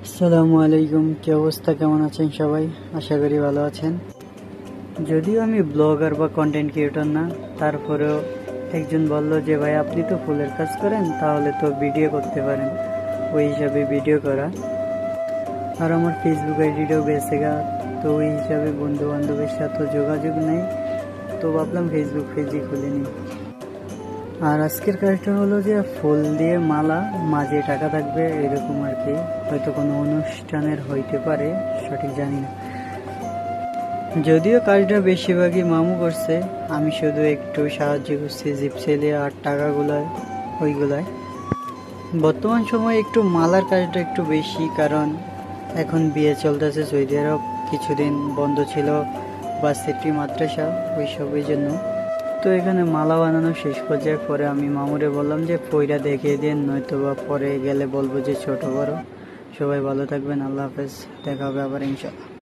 আসসালামু আলাইকুম, কি অবস্থা, কেমন আছেন সবাই? আশা করি ভালো আছেন। যদিও আমি ব্লগার বা কন্টেন্ট ক্রিয়েটর না, তারপরেও একজন বলল যে ভাই আপনি তো ফুলের কাজ করেন, তাহলে তো ভিডিও করতে পারেন। ওই হিসাবে ভিডিও করা। আর আমার ফেসবুক আইডিটাও বেঁচে গা, তো ওই হিসাবে বন্ধু বান্ধবের সাথে যোগাযোগ নেই, তো ভাবলাম ফেসবুক পেজই খুলে নিই। আর আজকের কাজটা হলো যে ফুল দিয়ে মালা, মাঝে টাকা থাকবে এরকম আর কি। হয়তো কোনো অনুষ্ঠানের হইতে পারে, সঠিক জানি না। যদিও কাজটা বেশিরভাগই মামু করছে, আমি শুধু একটু সাহায্য করছি জিপসেলে আর টাকাগুলায়, ওইগুলায়। বর্তমান সময়ে একটু মালার কাজটা একটু বেশি, কারণ এখন বিয়ে চলতেছে সৌদি আরব, কিছুদিন বন্ধ ছিল ভার্সিটি মাদ্রাসা ওইসবের জন্য। তো এখানে মালা বানানো শেষ পর্যায়ে পরে আমি মামুরে বললাম যে পইরা দেখিয়ে দিন, নয়তো বা পরে গেলে বলবো যে ছোট বড়। সবাই ভালো থাকবেন, আল্লাহ হাফেজ, দেখা হবে আবার ইনশাল্লাহ।